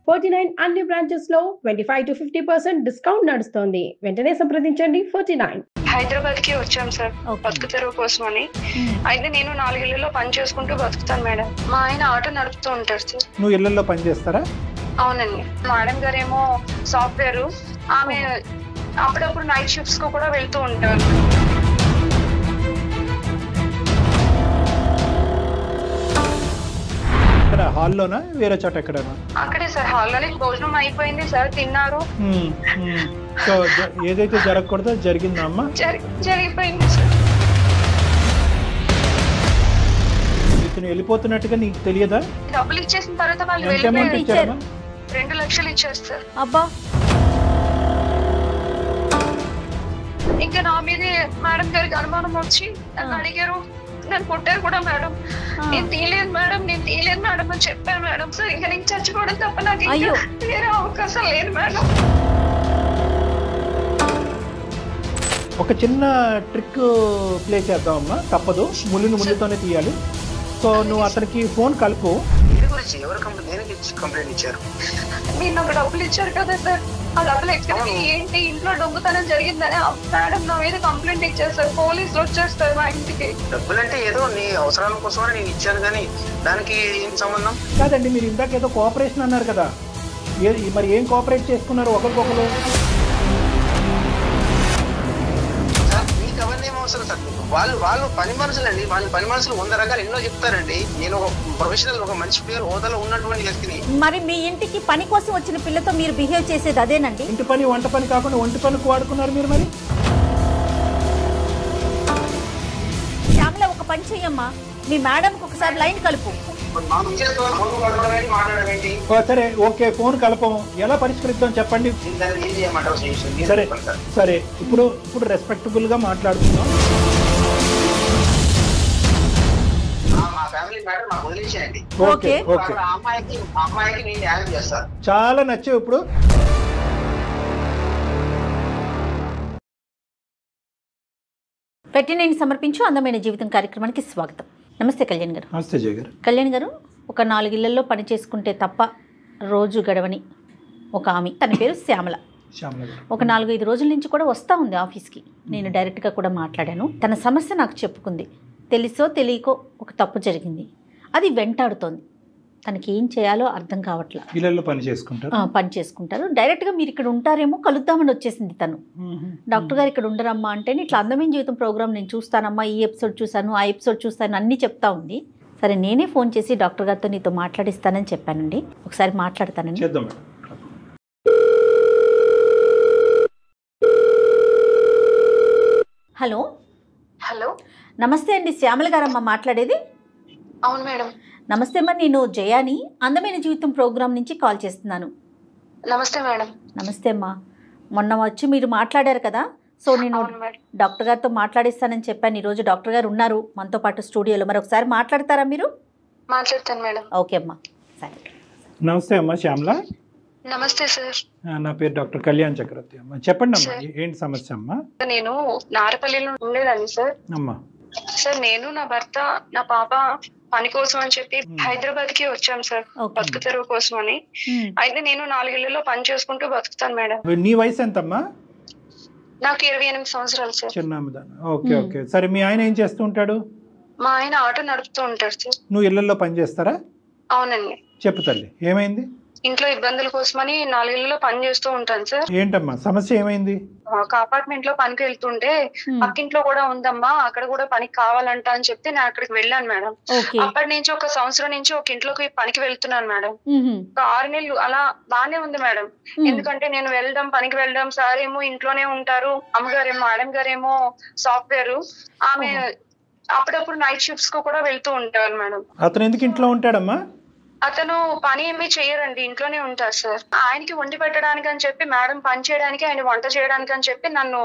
49 అన్ని బ్రాంచెస్ లో 25 to 50% discount నడుస్తోంది. వెంటనే సంప్రదించండి 49. హైదరాబాద్ కి వచ్చాం సార్ బతుకు తెరువు కోసం అని. అయితే నేను 4 ఇళ్లలో పని చేసుకుంటూ బతుకుతాను మేడం. మా ఆయన ఆటో నడుపుతూ ఉంటారు సార్. నువ్వు ఇళ్లలో పని చేస్తారా? అవునండి. మేడం గారేమో సాఫ్ట్వేర్, ఆమె అప్పుడప్పుడు నైట్ షిఫ్ట్స్ కు కూడా వెళ్తూ ఉంటారు. హాల్లోనా వేరే చోట ఎక్కడైనా? అక్కడే సార్, హాల్లోనే. భోజనం అయిపోయింది సార్, తిన్నారు. సో ఏదైతే జరగకూడదో జరిగిందా అమ్మా? జరిగిపోయింది సార్. ఇతను వెళ్ళిపోతున్నట్టుగా నీకు తెలియదా? డబ్బులు ఇచ్చేసిన తర్వాత వాళ్ళు వెళ్ళిపోయారు. 2 లక్షలు ఇచ్చారు సార్. అబ్బా. ఇంకా నా మీదే మేడం గారికి అనుమానం వచ్చి నన్ను అడిగారు. నన్ను కొట్టారు కూడా మేడం. నేను తీయలేదు మేడం అని చెప్పాను మేడం. సార్ ఇంకా నీకు చచ్చిపోవడం తప్ప నాకు వేరే అవకాశం లేదు మేడం. ఒక చిన్న ట్రిక్ ప్లే చేద్దామమ్మా, తప్పదు. ముళ్ళుతోనే తీయాలి. సో నువ్వు అతనికి ఫోన్ కలుపు. కంప్లైంట్ ఇచ్చారు. మీరు నాకు డబ్బులు ఇచ్చారు కదా సార్, ఆ డబ్బులు ఎక్కడ ఏంటి, ఇంట్లో దొంగతనం జరిగిందని మేడం నా మీద కంప్లైంట్ ఇచ్చారు సార్. పోలీసులు వచ్చేస్తారు మా ఇంటికి. డబ్బులు అంటే ఏదో నీ అవసరాల కోసమని నేను ఇచ్చాను, కానీ దానికి ఏం సంబంధం? కాదండి, మీరు ఇందాక ఏదో కోఆపరేషన్ అన్నారు కదా, మరి ఏం కోఆపరేట్ చేసుకున్నారు ఒకరికొకరు? మీకు అవన్నీ ఏం అవసరం సార్? వాళ్ళు పని మనుషులండి. వాళ్ళ పని మనుషులు 100 రకాలు ఎన్నో చెప్తారండి. నేను ఒక ప్రొఫెషనల్, ఒక మంచి పేరు హోదాలో ఉన్నటువంటి వ్యక్తిని. మరి మీ ఇంటికి పని కోసం వచ్చిన పిల్లతో మీరు బిహేవ్ చేసేది అదేనండి? ఇంటి పని వంట పని కాకుండా ఒంటి పనికి వాడుకున్నారు మీరు. మరి శ్యామల, ఒక పని చెయ్యమ్మా, మీ మేడంకి ఒకసారి లైన్ కలుపు. సరే, ఓకే, ఫోన్ కలపం. ఎలా పరిష్కరిద్దాం చెప్పండి. సరే సరే, ఇప్పుడు రెస్పెక్టబుల్ గా మాట్లాడుతున్నాం. ఓకే ఓకే, చాలా నచ్చావు. ఇప్పుడు పెట్టి నేను సమర్పించు అందమైన జీవితం కార్యక్రమానికి స్వాగతం. నమస్తే కళ్యాణ్ గారు. నమస్తే జయ గారు. కళ్యాణ్ గారు, ఒక 4 ఇళ్లలో పని చేసుకుంటే తప్ప రోజు గడవని ఒక ఆమె, తన పేరు శ్యామల. ఒక 4-5 రోజుల నుంచి కూడా వస్తూ ఉంది ఆఫీస్కి. నేను డైరెక్ట్గా కూడా మాట్లాడాను. తన సమస్య నాకు చెప్పుకుంది. తెలుసో తెలియకో ఒక తప్పు జరిగింది, అది వెంటాడుతోంది. తనకి ఏం చేయాలో అర్థం కావట్లా. ఇళ్లలో పని చేసుకుంటారు. డైరెక్ట్గా మీరు ఇక్కడ ఉంటారేమో కలుద్దామని వచ్చేసింది తను. డాక్టర్ గారు ఇక్కడ ఉండరమ్మా అంటే, ఇట్లా అందమైన జీవితం ప్రోగ్రామ్ నేను చూస్తానమ్మా, ఈ ఎపిసోడ్ చూశాను, ఆ ఎపిసోడ్ చూస్తాను అన్నీ చెప్తా ఉంది. సరే, నేనే ఫోన్ చేసి డాక్టర్ గారితో నీతో మాట్లాడిస్తానని చెప్పానండి. ఒకసారి మాట్లాడతానండి. హలో. నమస్తే అండి, శ్యామల గారమ్మ మాట్లాడేది? అవును మేడం. నమస్తే అమ్మా, నేను జయాని అందమైన జీవితం ప్రోగ్రాం నుంచి కాల్ చేస్తున్నాను. నమస్తే మేడం. నమస్తే అమ్మా. మొన్న వచ్చి మీరు మాట్లాడారు కదా, సో నేను డాక్టర్ గారితో మాట్లాడిస్తానని చెప్పాను. ఈరోజు డాక్టర్ గారు ఉన్నారు మనతో పాటు స్టూడియోలో. మరి ఒకసారి మాట్లాడతారా మీరు? మాట్లాడతాను మేడం. ఓకే అమ్మా, సరే. నమస్తే అమ్మా శ్యామల. నమస్తే సార్. నా పేరు డాక్టర్ కళ్యాణ్ చక్రవర్తి. అమ్మా చెప్పండి అమ్మా, ఏంటి సమస్య అమ్మా? నేను నారపల్లిలో ఉండేదాన్ని సార్. అమ్మా సార్, నేను నా భర్త నా పాప పని కోసం అని చెప్పి హైదరాబాద్ కి వచ్చాం సార్ బతుకు తెరువు కోసం అని. అయితే నేను 4 ఇళ్లలో పని చేసుకుంటూ బతుకుతాను మేడం. నీ వయసు ఎంతమ్మా? నాకు 28 సంవత్సరాలు సార్. చిన్నదాన్ని. ఓకే ఓకే, సరే. మీ ఆయన ఏం చేస్తూ ఉంటాడు? మా ఆయన ఆటో నడుపుతూ ఉంటాడు సార్. నువ్వు ఇళ్లలో పని చేస్తారా? అవునండి. చెప్పు తల్లి, ఏమైంది? ఇంట్లో ఇబ్బందుల కోసమని 4 ఇళ్లలో పని చేస్తూ ఉంటాను సార్. ఏంటమ్మా సమస్య, ఏమైంది? ఒక అపార్ట్మెంట్ లో పనికి వెళ్తుంటే పక్కింట్లో కూడా ఉందమ్మా, అక్కడ కూడా పనికి కావాలంట అని చెప్తే నేను అక్కడికి వెళ్ళాను మేడం. అప్పటి నుంచి 1 సంవత్సరం నుంచి ఒక ఇంట్లోకి పనికి వెళ్తున్నాను మేడం. ఒక 6 నెలలు అలా బానే ఉంది మేడం. ఎందుకంటే నేను పనికి వెళ్ళడం, సార్ ఏమో ఇంట్లోనే ఉంటారు, అమ్మగారేమో మేడం గారేమో సాఫ్ట్వేర్, ఆమె అప్పుడప్పుడు నైట్ షిఫ్ట్స్ కు కూడా వెళ్తూ ఉంటారు మేడం. అతను ఎందుకు ఇంట్లో ఉంటాడమ్మా? అతను పని ఏమీ చేయరండి, ఇంట్లోనే ఉంటారు సార్. ఆయనకి వండి పెట్టడానికి అని చెప్పి మేడం పని చేయడానికి, ఆయన వంట చేయడానికి అని చెప్పి నన్ను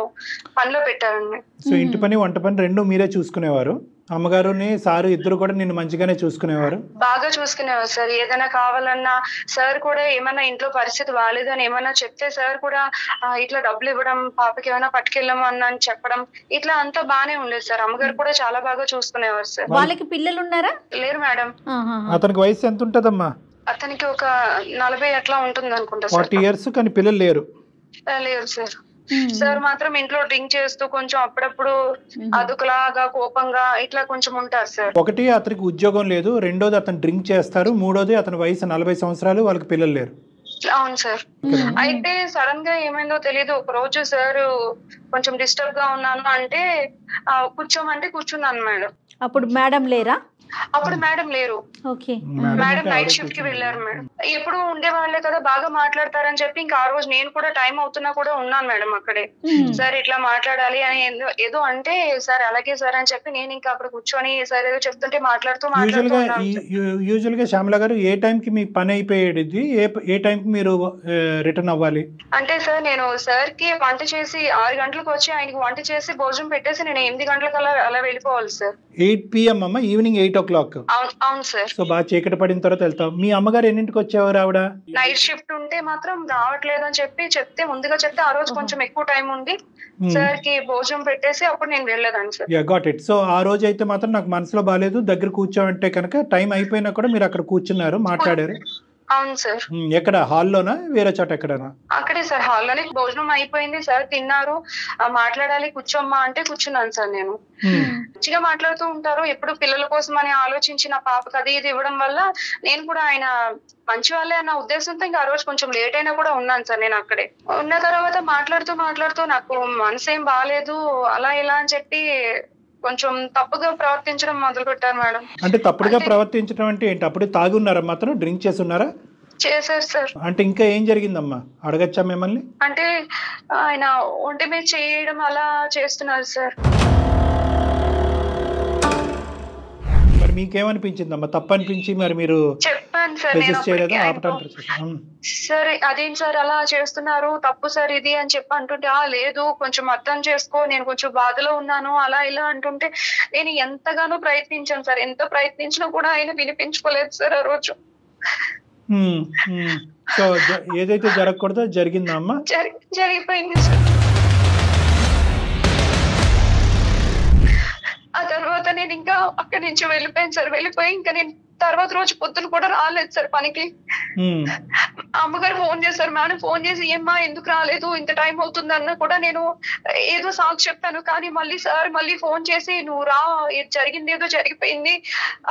పనిలో పెట్టారండి. సో ఇంటి పని వంట పని 2 మీరే చూసుకునేవారు? అమ్మగారుని సారు ఇద్దరు కూడా నిన్ను మంచిగానే చూసుకునేవారు? బాగా చూసుకునేవారు సార్. ఏదైనా కావాలన్నా సార్ కూడా, ఏమన్నా ఇంట్లో పరిస్థితి బాగాలేదు అని ఏమన్నా చెప్తే సార్ కూడా ఇట్లా డబ్బులు ఇవ్వడం, పాపకి ఏమైనా పట్టుకెళ్ళము అని చెప్పడం, ఇట్లా అంతా బానే ఉండేది సార్. అమ్మగారు కూడా చాలా బాగా చూసుకునేవారు సార్. వాళ్ళకి పిల్లలు ఉన్నారా? లేరు మేడం. అతనికి వయసు ఎంత ఉంటదమ్మా? అతనికి ఒక 40 అట్లా ఉంటుంది అనుకుంటా 40 years కానీ పిల్లలు లేరు. లేదు సార్. సార్ మాత్రం ఇంట్లో డ్రింక్ చేస్తూ కొంచెం అప్పుడప్పుడు అదుకులాగా కోపంగా ఇట్లా కొంచెం ఉంటారు సార్. ఒకటి అతనికి ఉద్యోగం లేదు, రెండోది అతను డ్రింక్ చేస్తారు, మూడోది అతని వయసు 40 సంవత్సరాలు, వాళ్ళకి పిల్లలు లేరు. అవును సార్. అయితే సడన్ గా ఏమైందో తెలియదు. ఒక రోజు సార్ కొంచెం డిస్టర్బ్ గా ఉన్నాను అంటే కూర్చోమంటే కూర్చున్నాను మేడం. అప్పుడు మేడం లేరా? అప్పుడు మేడం లేరు. ఓకే. మేడం నైట్ షిఫ్ట్ కి వెళ్ళారు మేడం. ఎప్పుడు ఉండేవాళ్లే కదా, బాగా మాట్లాడతారని చెప్పి ఇంకా ఆ రోజు నేను కూడా టైం అవుతున్నా కూడా ఉన్నాను మేడం అక్కడే. సార్ ఇట్లా మాట్లాడాలి అని ఏదో అంటే సార్ అలాగే సార్ అని చెప్పి నేను ఇంకా అక్కడ కూర్చొని సార్ ఏదో చెప్తుంటే మాట్లాడుతూ యూజువల్ గా శ్యామల గారు ఏ టైం కి మీకు పని అయిపోయేది, ఏ టైం కి మీరు రిటర్న్ అవ్వాలి? అంటే సార్ నేను సార్ కి వంట చేసి 6 గంటలకు వచ్చి ఆయనకి వంట చేసి భోజనం పెట్టేసి నేను 8 గంటలకు అలా వెళ్ళిపోవాలి సార్. 8 PM అమ్మ, ఈవినింగ్ 8 o'clock. అవును సార్. సో బాగా చీకటి పడిన తర్వాత వెళ్తాం. మీ అమ్మగారు ఎన్నింటికి వచ్చేవారు ఆవిడ? నైట్ షిఫ్ట్ ఉంటే మాత్రం రావట్లేదు అని చెప్తే ముందుగా చెప్తే ఆ రోజు కొంచెం ఎక్కువ టైం ఉంది సార్ కి భోజనం పెట్టేసి అప్పుడు నేను వెళ్ళేదాన్ని సార్. Got it. సో ఆ రోజు అయితే మాత్రం నాకు మనసులో బాగాలేదు, దగ్గర కూర్చోమంటే కనుక టైం అయిపోయినా కూడా మీరు అక్కడ కూర్చున్నారు, మాట్లాడారు. అవును సార్. ఎక్కడ, హాల్లోనా వేరే చోట ఎక్కడనా? అక్కడే సార్, హాల్లోనే. భోజనం అయిపోయింది సార్, తిన్నారు, మాట్లాడాలి కూర్చోమ్మా అంటే కూర్చున్నాను సార్. నేను మంచిగా మాట్లాడుతూ ఉంటారు ఎప్పుడు పిల్లల కోసం అని ఆలోచించి నా పాపకి అది ఇది ఇవ్వడం వల్ల నేను కూడా ఆయన మంచి వాళ్ళే అన్న ఉద్దేశంతో ఇంకా ఆ రోజు కొంచెం లేట్ అయినా కూడా ఉన్నాను సార్. నేను అక్కడే ఉన్న తర్వాత మాట్లాడుతూ నాకు మనసు ఏం బాగాలేదు అలా ఇలా అని చెప్పి కొంచెం తప్పుగా ప్రవర్తించడం మొదలు పెట్టారు మేడం. అంటే తప్పుడుగా ప్రవర్తించడం అంటే ఏంటి? అప్పుడు తాగి ఉన్నారా, మాత్రం డ్రింక్ చేసి ఉన్నారా? చేశారు సార్. అంటే ఇంకా ఏం జరిగిందమ్మా, అడగచ్చా మిమ్మల్ని? అంటే ఆయన ఒంటి మీద చేయడం అలా చేస్తున్నారు సార్. మరి మీకేమనిపించిందమ్మా? తప్పు అనిపించి మరి మీరు చెప్పాను సార్ సరే అదేం సార్ అలా చేస్తున్నారు, తప్పు సార్ ఇది అని చెప్పి అంటుంటే లేదు కొంచెం అర్థం చేసుకో, నేను కొంచెం బాధలో ఉన్నాను అలా ఇలా అంటుంటే నేను ఎంతగానో ప్రయత్నించాను సార్. ఎంత ప్రయత్నించినా కూడా ఆయన వినిపించుకోలేదు సార్ ఆ రోజు. సో ఏదైతే జరగకూడదో జరిగిందా అమ్మా? జరిగిపోయింది సార్. ఆ తర్వాత నేను ఇంకా అక్కడి నుంచి వెళ్ళిపోయాను సార్. వెళ్ళిపోయి ఇంకా నేను తర్వాత రోజు పొద్దున కూడా రాలేదు సార్ పనికి. అమ్మగారు ఫోన్ చేశారు, మేడం ఫోన్ చేసి ఏమ్మా ఎందుకు రాలేదు, ఇంత టైం అవుతుంది అన్న కూడా నేను ఏదో సాకు చెప్పాను. కానీ మళ్ళీ సార్ మళ్ళీ ఫోన్ చేసి నువ్వు రా, జరిగింది ఏదో జరిగిపోయింది,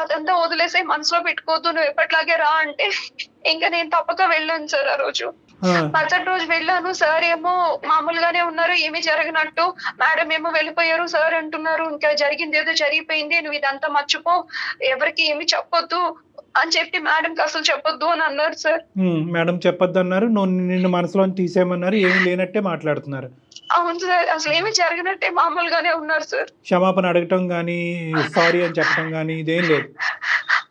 అదంతా వదిలేసే మనసులో పెట్టుకోవద్దు, నువ్వు ఎప్పటిలాగే రా అంటే ఇంకా నేను తప్పక వెళ్ళాను సార్. ఆ రోజు మరుసటి రోజు వెళ్ళాను, సార్ ఏమో మామూలుగానే ఉన్నారు, ఏమీ జరగనట్టు. మేడం ఏమో వెళ్ళిపోయారు, సార్ అంటున్నారు ఇంకా జరిగింది ఏదో జరిగిపోయింది, నువ్వు ఇదంతా మర్చిపో, ఎవరికి ఏమి చెప్పొద్దు అని చెప్పి మేడంకి అసలు చెప్పొద్దు అని అన్నారు సార్. మేడం చెప్పొద్దు అన్నారు, నిన్ను మనసులో తీసేయమన్నారు, ఏమి లేనట్టే మాట్లాడుతున్నారు. అవును సార్, అసలు ఏమి జరగనట్టే మామూలుగానే ఉన్నారు సార్. క్షమాపణ అడగటం గానీ సారీ అని చెప్పడం గానీ ఇదేం లేదు.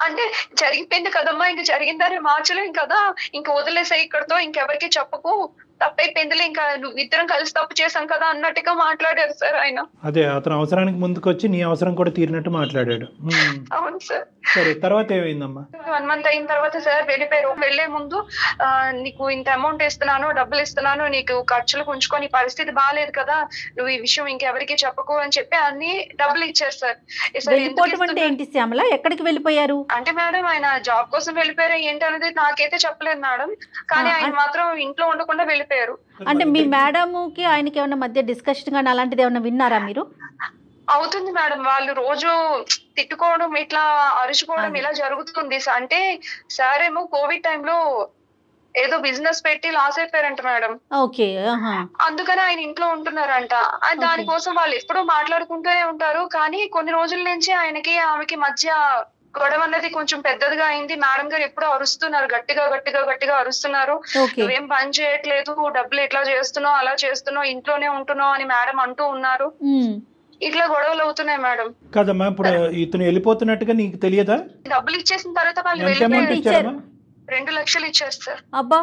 అంటే జరిగిపోయింది కదమ్మా, ఇంక జరిగిందని మార్చలేం కదా, ఇంక వదిలేసే ఇక్కడతో, ఇంకెవరికి చెప్పకు, తప్పైపోయిందిలే, ఇంకా నువ్వు ఇద్దరం కలిసి తప్పు చేశాం కదా అన్నట్టుగా మాట్లాడారు సార్ ఆయన. అదే అతను అవసరానికి ముందుకు వచ్చి నీ అవసరం కూడా తీరినట్టు మాట్లాడాడు. అవును సార్. సరే తర్వాత ఏమైందమ్మా? 1 month అయిన తర్వాత సార్ వెళ్ళిపోయారు. వెళ్లే ముందు నీకు ఇంత అమౌంట్ ఇస్తున్నాను, డబ్బులు ఇస్తున్నాను, నీకు ఖర్చులకు ఉంచుకో, నీ పరిస్థితి బాగాలేదు కదా, నువ్వు ఈ విషయం ఇంకెవరికి చెప్పకు అని చెప్పి అన్ని డబ్బులు ఇచ్చారు సార్. ఏంటి శ్యామల, ఎక్కడికి వెళ్ళిపోయారు? అంటే మేడం ఆయన జాబ్ కోసం వెళ్ళిపోయారు ఏంటి అనేది నాకైతే చెప్పలేదు మేడం, కానీ ఆయన మాత్రం ఇంట్లో ఉండకుండా వెళ్ళిపోయారు. అంటే మీ మేడం కి ఆయనకి ఏమన్నా మధ్య డిస్కషన్ కానీ అలాంటిది ఏమన్నా విన్నారా మీరు? అవుతుంది మేడం, వాళ్ళు రోజు తిట్టుకోవడం ఇట్లా అరుచుకోవడం ఇలా జరుగుతుంది. అంటే సార్ ఏమో కోవిడ్ టైంలో ఏదో బిజినెస్ పెట్టి లాస్ అయిపోయారంట మేడం. ఓకే. అందుకని ఆయన ఇంట్లో ఉంటున్నారంట. దానికోసం వాళ్ళు ఎప్పుడూ మాట్లాడుకుంటూనే ఉంటారు, కానీ కొన్ని రోజుల నుంచి ఆయనకి ఆమెకి మధ్య గొడవ అన్నది కొంచెం పెద్దదిగా అయింది. మేడం గారు ఎప్పుడూ అరుస్తున్నారు, గట్టిగా అరుస్తున్నారు, నువ్వేం పని చేయట్లేదు, డబ్బులు ఎట్లా చేస్తున్నావు, అలా చేస్తున్నావు, ఇంట్లోనే ఉంటున్నావు అని మేడం అంటూ ఉన్నారు. ఇట్లా గొడవలు అవుతున్నాయి మేడం. కదమ్మా, ఇప్పుడు ఇతను వెళ్ళిపోతున్నట్టుగా నీకు తెలియదా? డబ్బులు ఇచ్చేసిన తర్వాత వాళ్ళు వెళ్ళిపోయారు. 2 లక్షలు ఇచ్చారు సార్. అబ్బా,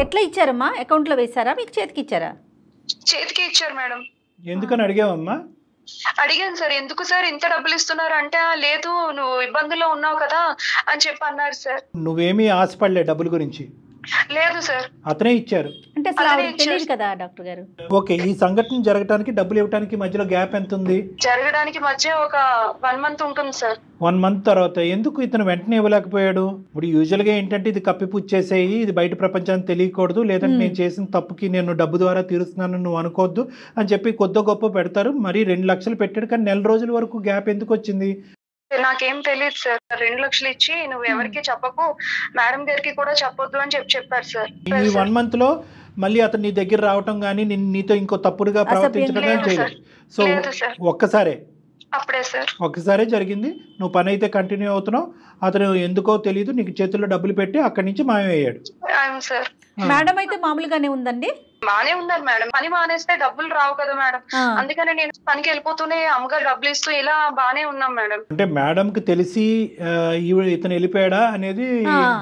ఎట్లా ఇచ్చారమ్మా? అకౌంట్ లో వేసారా, మీకు చేతికి ఇచ్చారా? చేతికి ఇచ్చారు మేడం. ఎందుకని అడిగావమ్మా? అడిగాను సార్, ఎందుకు సార్ ఇంత డబ్బులు ఇస్తున్నారు అంటే లేదు నువ్వు ఇబ్బందుల్లో ఉన్నావు కదా అని చెప్పి అన్నారు సార్. నువ్వేమీ ఆశపడలే డబ్బుల గురించి? లేదు సార్. అతనే ఇచ్చారు. అంటే అసలు ఆవిడకి తెలియదు కదా డాక్టర్ గారు. ఓకే, ఈ సంఘటన జరగడానికి డబ్బులు ఇవ్వడానికి మధ్యలో గ్యాప్ ఎంత ఉంది? జరగడానికి మధ్య ఒక 1 month ఉంటుంది సార్. 1 month తర్వాత ఎందుకు ఇతను వెంటనే ఇవ్వలేకపోయాడు? ఇప్పుడు యూజువల్ గా ఏంటంటే ఇది కప్పిపుచ్చేసేయి, ఇది బయట ప్రపంచానికి తెలియకూడదు, లేదంటే నేను చేసిన తప్పుకి నేను డబ్బు ద్వారా తీరుస్తున్నాను నువ్వు అనుకోవద్దు అని చెప్పి కొద్ది గొప్ప పెడతారు. మరి 2 లక్షలు పెట్టాడు, కానీ నెల రోజుల వరకు గ్యాప్ ఎందుకు వచ్చింది? నాకేం తెలియదు సార్. 2 లక్షలు ఇచ్చి నువ్వు ఎవరికి చెప్పకు, మేడం గారికి కూడా చెప్పొద్దు అని చెప్పారు సార్. ఈ 1 month లో మళ్ళీ అతను నీ దగ్గర రావటం కానీ నీతో ఇంకో తప్పుడుగా ప్రవర్తించడం కానీ చేయలేదు. సో అప్పుడే సార్ ఒక్కసారే జరిగింది. నువ్వు పని అయితే కంటిన్యూ అవుతున్నావు, అతను ఎందుకో తెలియదు నీకు చేతుల్లో డబ్బులు పెట్టి అక్కడి నుంచి మాయమయ్యాడు. సార్ మేడం అయితే మామూలుగానే ఉందండి, బానే ఉన్నారు మేడం. పని మానేస్తే డబ్బులు రావు కదా మేడం, అందుకని నేను పనికి వెళ్ళిపోతూనే అమ్మగారు డబ్బులు ఇస్తూ ఇలా బానే ఉన్నాం మేడం. అంటే మేడం కి తెలిసి ఇతను వెళ్ళిపోయాడా అనేది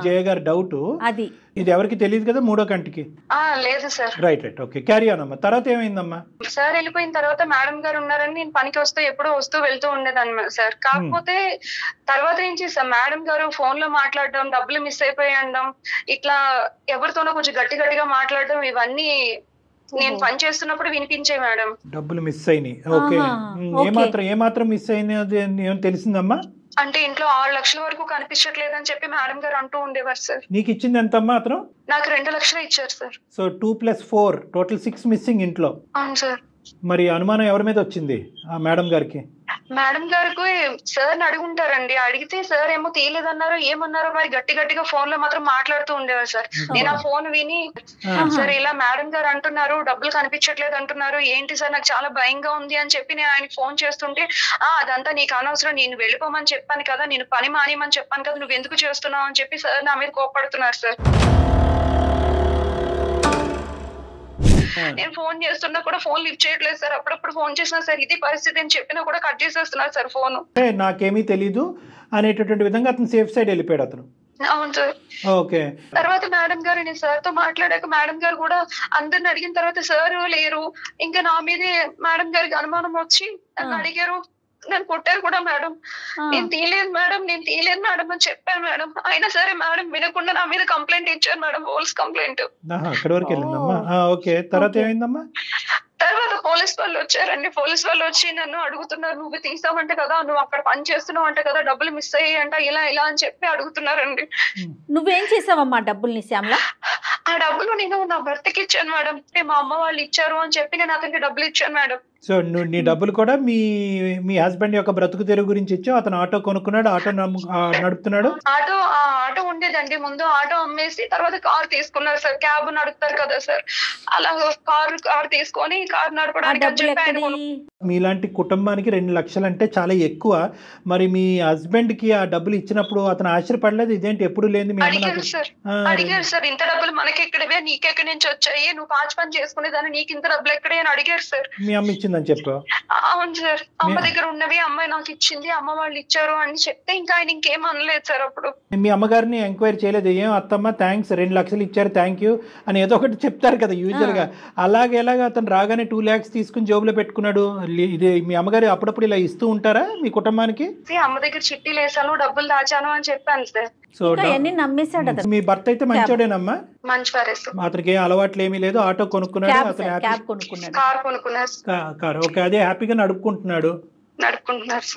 జయ గారి డౌట్. అది ఇది ఎవరికి తెలియదు కదా మూడో కంటికి? లేదు sir. Right right okay, carry on అమ్మా. తర్వాత ఏమైందమ్మా? సార్ వెళ్ళిపోయిన తర్వాత మేడం గారు ఉన్నారని నేను పనికి ఎప్పుడూ వస్తూ వెళ్తూ ఉండేదాన్ని సార్. కాకపోతే తర్వాత నుంచి సార్ మేడం గారు ఫోన్ లో మాట్లాడడం, డబ్బులు మిస్ అయిపోయడం, ఇట్లా ఎవరితోనో కొంచెం గట్టిగా మాట్లాడడం, ఇవన్నీ నేను పని చేస్తున్నప్పుడు వినిపించే మేడం. డబ్బులు మిస్ అయినాయి. ఓకే, ఏమాత్రం మిస్ అయినది ఏమో తెలిసిందమ్మా? అంటే ఇంట్లో 6 లక్షల వరకు కనిపించట్లేదని చెప్పి మేడం గారు అంటూ ఉండేవారు సార్. నీకు ఇచ్చింది ఎంతమ్మా అతను? నాకు 2 లక్షలు ఇచ్చారు సార్. సో 2 + 4 టోటల్ 6 మిస్సింగ్ ఇంట్లో. అవును సార్. మరి అనుమానం ఎవరి మీద వచ్చింది ఆ మేడం గారికి? మేడం గారికి సార్ అడుగుంటారండి. అడిగితే సార్ ఏమో తీయలేదన్నారు, ఏమన్నారో మరి గట్టిగా ఫోన్ లో మాత్రం మాట్లాడుతూ ఉండేవారు సార్. నేను ఆ ఫోన్ విని సార్ ఇలా మేడం గారు అంటున్నారు, డబ్బులు కనిపించట్లేదు అంటున్నారు, ఏంటి సార్ నాకు చాలా భయంగా ఉంది అని చెప్పి నేను ఆయనకి ఫోన్ చేస్తుంటే, అదంతా నీకు అనవసరం, నేను వెళ్ళిపోమని చెప్పాను కదా, నేను పని మానేయమని చెప్పాను కదా, నువ్వు ఎందుకు చేస్తున్నావు అని చెప్పి సార్ నా మీద కోపడుతున్నారు సార్. నేను ఫోన్ చేస్తున్నా కూడా ఫోన్ లిఫ్ట్ చేయట్లేదు సార్. అప్పుడప్పుడు ఫోన్ చేసినా సార్ ఇది పరిస్థితి అని చెప్పినా కూడా కట్ చేసేస్తున్నారు సార్ ఫోన్. నాకేమీ తెలీదు అనేటటువంటి విధంగా అతను సేఫ్ సైడ్ వెళ్ళిపోయాడు అతను. అవును సార్. ఓకే. తర్వాత మేడం గారు నేను సార్ తో మాట్లాడాక మేడం గారు కూడా అందరిని అడిగిన తర్వాత సార్ లేరు, ఇంకా నా మీదే మేడం గారికి అనుమానం వచ్చి నన్ను అడిగారు. నన్ను కొట్టారు కూడా మేడం. నేను తీయలేదు మేడం అని చెప్పాను మేడం. అయినా సరే మేడం వినకుండా నా మీద కంప్లైంట్ ఇచ్చారు మేడం, పోలీస్ కంప్లైంట్. తర్వాత పోలీస్ వాళ్ళు వచ్చారండి. పోలీస్ వాళ్ళు వచ్చి నన్ను అడుగుతున్నారు, నువ్వు తీసావంటే కదా, నువ్వు అక్కడ పని చేస్తున్నావు అంటే కదా, డబ్బులు మిస్ అయ్యాయంట, ఇలా అని చెప్పి అడుగుతున్నారండి. నువ్వేం చేసావమ్మా డబ్బుల్ని శ్యామల? ఆ డబ్బులు నేను నా భర్తకి ఇచ్చాను మేడం. మా అమ్మ వాళ్ళు ఇచ్చారు అని చెప్పి నేను అతనికి డబ్బులు ఇచ్చాను మేడం. సో నువ్వు నీ డబ్బులు కూడా మీ హస్బెండ్ యొక్క బ్రతుకు తెరువు గురించి ఇచ్చావు. అతను ఆటో కొనుక్కున్నాడు, ఆటో నడుపుతున్నాడు. ఆటో ఉండేదండి ముందు, ఆటో అమ్మేసి తర్వాత కార్ తీసుకున్నారు సార్. క్యాబ్ నడుపుతారు కదా సార్, అలా కార్ తీసుకొని కార్ నడపడానికి. మీలాంటి కుటుంబానికి 2 లక్షలు అంటే చాలా ఎక్కువ. మరి మీ హస్బెండ్ కి ఆ డబ్బులు ఇచ్చినప్పుడు అతను ఆశ్చర్యపడలేదు? ఇదేంటి ఎప్పుడు లేదు? అడిగారు సార్, ఇంత డబ్బులు మనకి ఎక్కడవే, నీకెక్కడి నుంచి వచ్చాయి, నువ్వు పాచి పని చేసుకునేదాన్ని, నీకు ఇంత డబ్బులు ఎక్కడే అని అడిగారు సార్. మీ అమ్మ ఇచ్చిందని చెప్పావు? అవును సార్, అమ్మ దగ్గర ఉన్నవి అమ్మాయి నాకు ఇచ్చింది, అమ్మ వాళ్ళు ఇచ్చారు అని చెప్తే ఇంకా ఆయన ఇంకేం అనలేదు సార్. అప్పుడు మీ అమ్మగారిని ఎంక్వైరీ చేయలేదు? ఏం అత్తమ్మ థ్యాంక్స్, 2 లక్షలు ఇచ్చారు, థ్యాంక్ యూ అని ఏదో ఒకటి చెప్తారు కదా యూజువల్ గా. ఎలాగ అతను రాగానే 2 lakhs తీసుకుని జోబులో పెట్టుకున్నాడు? ఇది మీ అమ్మగారు అప్పుడప్పుడు ఇలా ఇస్తూ ఉంటారా మీ కుటుంబానికి? అమ్మ దగ్గర చిట్టీలు వేసాను, డబ్బులు దాచాను అని చెప్పాను సార్. సో మీ భర్త అయితే మంచోడేనమ్మా? మంచివారే. అతనికి ఏం అలవాట్లు ఏమీ లేదు, ఆటో కొనుక్కున్నాడు, కార్ కొనుక్కున్నారు. ఓకే, అదే హ్యాపీగా నడుపుకుంటున్నాడు.